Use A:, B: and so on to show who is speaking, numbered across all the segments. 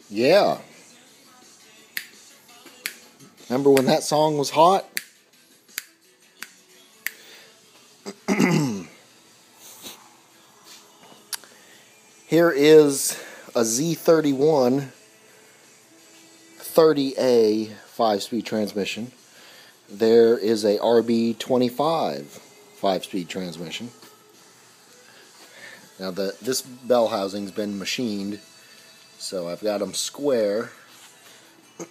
A: Yeah. Remember when that song was hot? Here is a Z31 30A 5-speed transmission. There is a RB25 5-speed transmission. Now this bell housing's been machined, so I've got them square.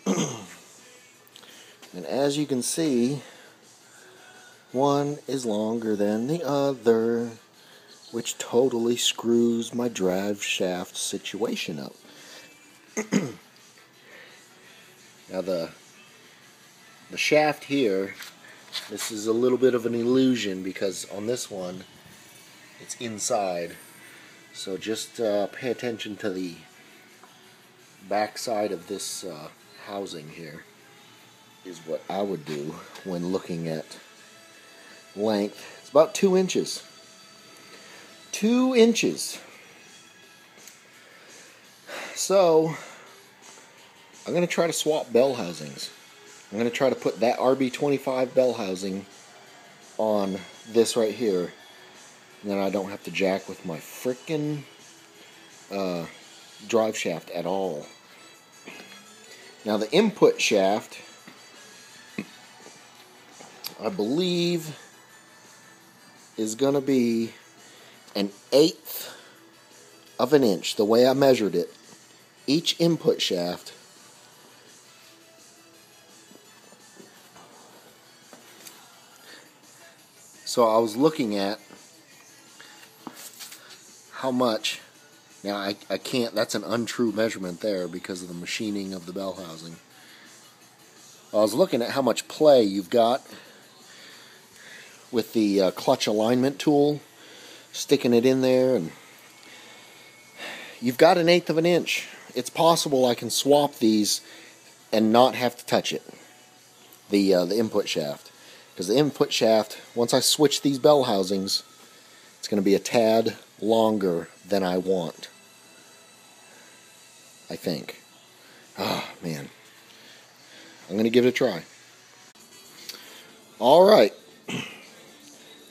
A: And as you can see, one is longer than the other, which totally screws my drive shaft situation up. Now the shaft here, this is a little bit of an illusion because on this one it's inside. So just pay attention to the back side of this housing here is what I would do when looking at length. It's about 2 inches. 2 inches. So I'm going to try to swap bell housings. I'm going to try to put that RB25 bell housing on this right here. And then I don't have to jack with my frickin' drive shaft at all. Now the input shaft, I believe, is going to be 1/8 of an inch, the way I measured it. Each input shaft. So I was looking at how much. Now I can't, that's an untrue measurement there because of the machining of the bell housing. I was looking at how much play you've got with the clutch alignment tool, sticking it in there, and you've got 1/8 of an inch. It's possible I can swap these and not have to touch it, the input shaft, because the input shaft, once I switch these bell housings, it's going to be a tad longer than I want, I think. Oh man, I'm going to give it a try. Alright,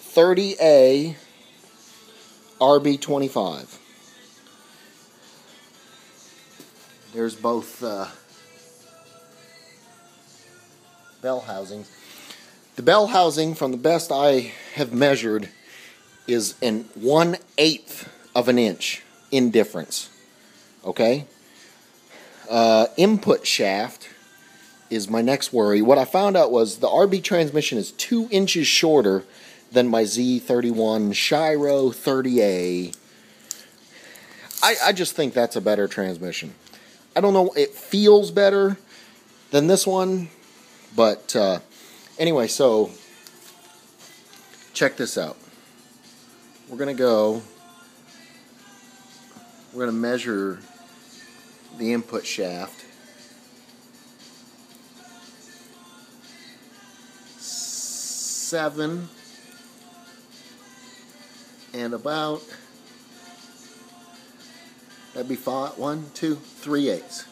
A: 30A RB25. There's both bell housings. The bell housing, from the best I have measured, is 1/8 of an inch in difference. Okay? Input shaft is my next worry. What I found out was the RB transmission is 2 inches shorter than my Z31 Shiro 30A. I just think that's a better transmission. I don't know, it feels better than this one, but anyway, so check this out. We're going to measure the input shaft. 7 and about, that'd be 5, 1, 2, 3/8.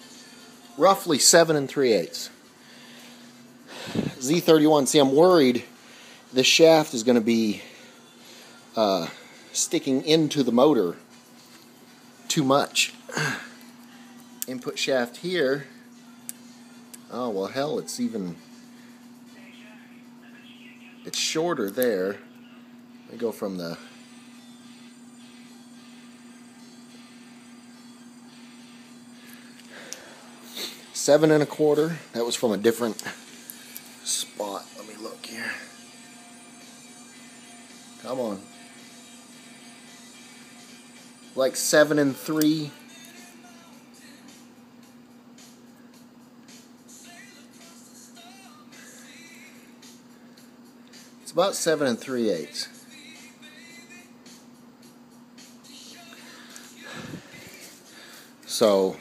A: Roughly 7 3/8. Z31, see, I'm worried this shaft is going to be sticking into the motor too much. Input shaft here, oh well, hell, it's shorter there. Let me go from the 7 1/4. That was from a different spot. Let me look here. Come on. Like 7 3. It's about 7 3/8. So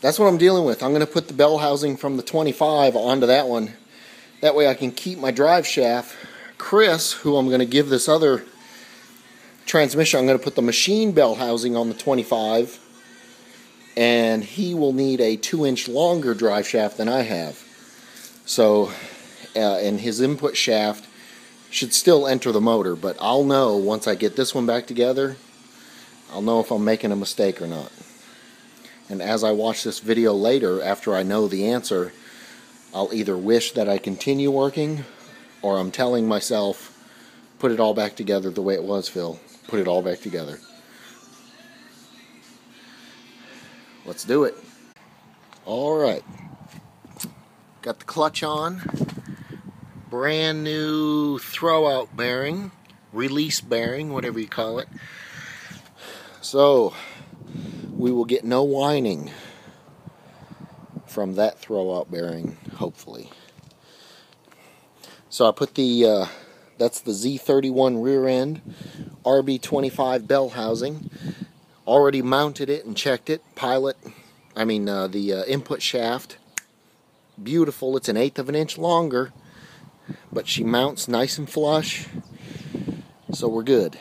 A: that's what I'm dealing with. I'm going to put the bell housing from the 25 onto that one. That way I can keep my drive shaft. Chris, who I'm going to give this other transmission, I'm going to put the machine bell housing on the 25. and he will need a 2-inch longer drive shaft than I have. So, and his input shaft should still enter the motor, but I'll know once I get this one back together, I'll know if I'm making a mistake or not. And as I watch this video later, after I know the answer, I'll either wish that I continue working, or I'm telling myself, put it all back together the way it was, Phil. Put it all back together. Let's do it. Alright. Got the clutch on. Brand new throwout bearing. Release bearing, whatever you call it. So, we will get no whining from that throwout bearing, hopefully. So I put the, that's the Z31 rear end, RB25 bell housing. Already mounted it and checked it. The input shaft, beautiful. It's 1/8 of an inch longer, but she mounts nice and flush, so we're good.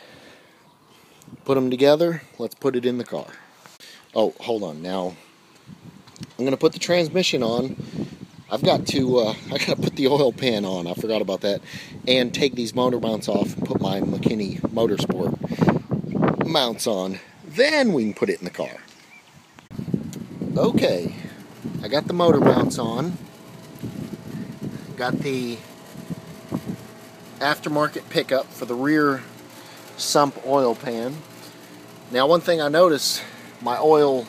A: Put them together. Let's put it in the car. Oh, hold on. Now, I'm going to put the transmission on. I've got to, I got to put the oil pan on. I forgot about that. And take these motor mounts off and put my McKinney Motorsport mounts on. Then we can put it in the car. Okay. I got the motor mounts on. Got the aftermarket pickup for the rear sump oil pan. Now, one thing I noticed, my oil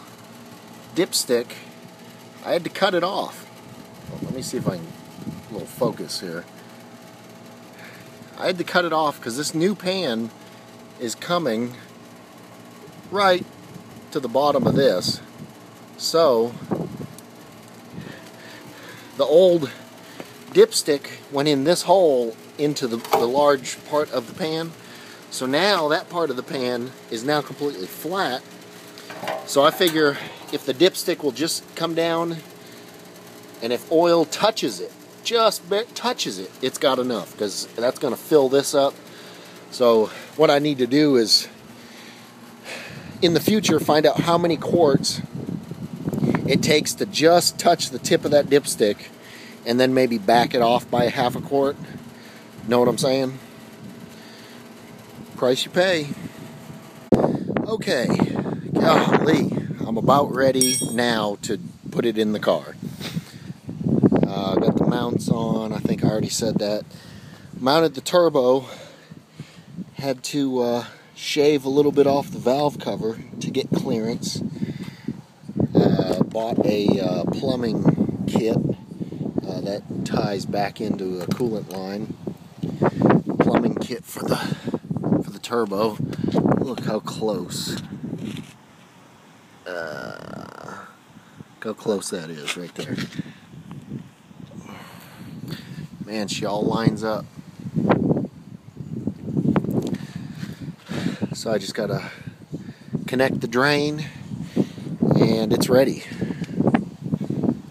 A: dipstick, I had to cut it off. Well, let me see if I can, a little focus here. I had to cut it off because this new pan is coming right to the bottom of this. So, the old dipstick went in this hole into the large part of the pan. So now that part of the pan is now completely flat. So I figure if the dipstick will just come down, and if oil touches it, just touches it, it's got enough, because that's going to fill this up. So what I need to do is, in the future, find out how many quarts it takes to just touch the tip of that dipstick, and then maybe back it off by 1/2 quart. Know what I'm saying? Price you pay. Okay, golly, I'm about ready now to put it in the car. Got the mounts on, I think I already said that. Mounted the turbo. Had to shave a little bit off the valve cover to get clearance. Bought a plumbing kit that ties back into a coolant line. Plumbing kit for the turbo. Look how close. Look how close that is right there. Man, she all lines up. So I just gotta connect the drain, and it's ready.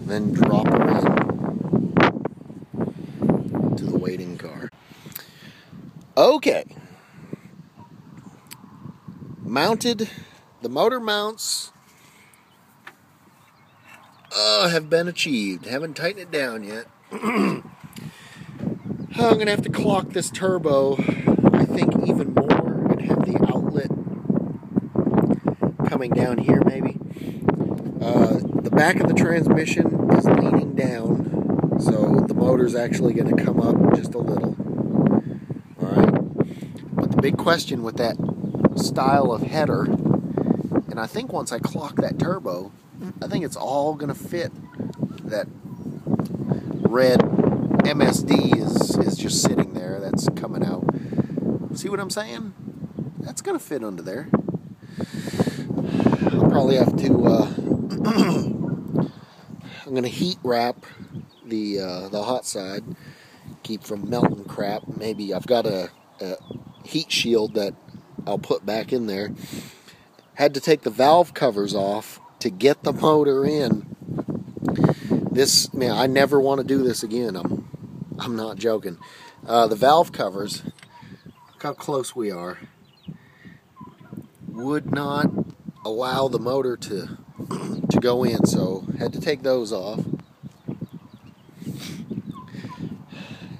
A: Then drop her in to the waiting car. Okay. Mounted. The motor mounts have been achieved. Haven't tightened it down yet. I'm going to have to clock this turbo, I think, even more, and have the outlet coming down here maybe. The back of the transmission is leaning down, so the motor's actually going to come up just a little. Alright? But the big question with that style of header, and I think once I clock that turbo, I think it's all going to fit. That red MSD is just sitting there. That's coming out. See what I'm saying? That's going to fit under there. I'll probably have to I'm going to heat wrap the hot side, keep from melting crap. Maybe I've got a heat shield that I'll put back in there. Had to take the valve covers off to get the motor in. This, man, I never want to do this again. I'm not joking. The valve covers, look how close we are, would not allow the motor to to go in, so had to take those off.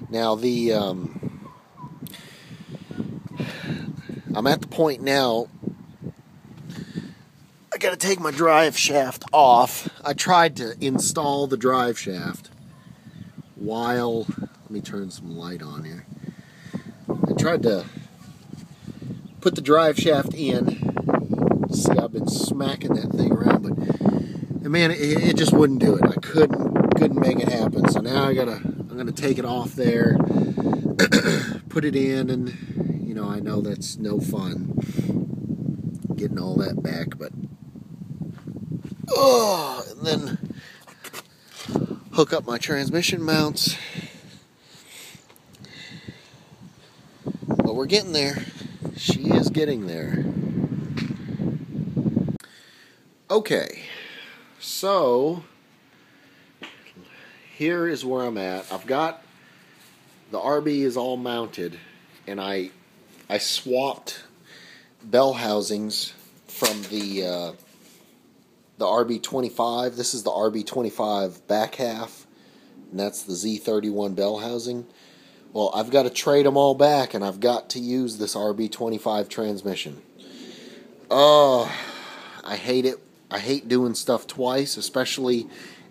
A: Now I'm at the point now I gotta take my drive shaft off. I tried to install the drive shaft while, let me turn some light on here. I tried to put the drive shaft in. See, I've been smacking that thing around, but man, it just wouldn't do it. I couldn't make it happen. So now I'm gonna take it off there, put it in, and you know, I know that's no fun getting all that back, but and then hook up my transmission mounts. But we're getting there. She is getting there. Okay, so here is where I'm at. I've got the RB is all mounted, and I swapped bell housings from the RB25. This is the RB25 back half, and that's the Z31 bell housing. Well, I've got to trade them all back, and I've got to use this RB25 transmission. Oh, I hate it. I hate doing stuff twice, especially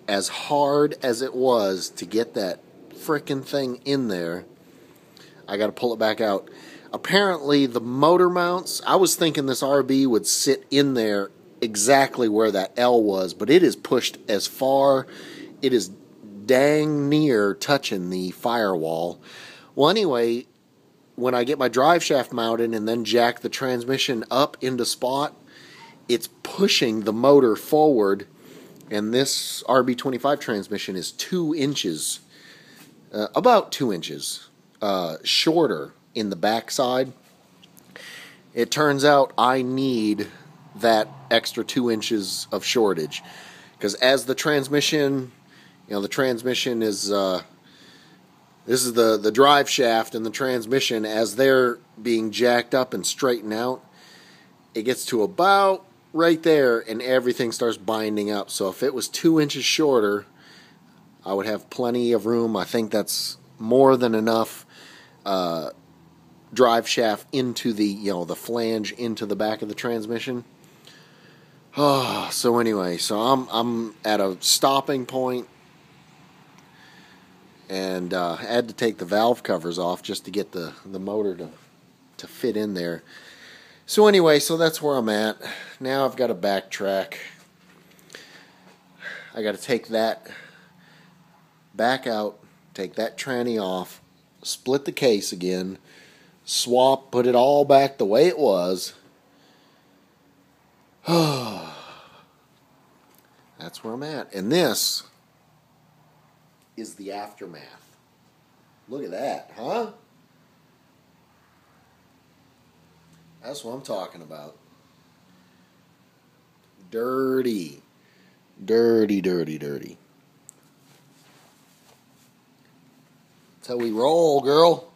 A: as hard as it was to get that frickin' thing in there. I got to pull it back out. Apparently, the motor mounts, I was thinking this RB would sit in there exactly where that L was, but it is pushed as far. It is dang near touching the firewall. Well, anyway, when I get my drive shaft mounted and then jack the transmission up into spot, it's pushing the motor forward, and this RB25 transmission is 2 inches, about 2 inches shorter in the backside. It turns out I need that extra 2 inches of shortage, because as the transmission, you know, the transmission is this is the drive shaft and the transmission, as they're being jacked up and straightened out, it gets to about right there and everything starts binding up. So if it was 2 inches shorter, I would have plenty of room. I think that's more than enough drive shaft into the, you know, the flange into the back of the transmission. So anyway, so I'm at a stopping point, and I had to take the valve covers off just to get the motor to fit in there. So anyway, so that's where I'm at. Now I've got to backtrack. I got to take that back out, take that tranny off, split the case again, swap, put it all back the way it was. That's where I'm at. And this is the aftermath. Look at that, huh? That's what I'm talking about. Dirty. Dirty, dirty, dirty. That's how we roll, girl.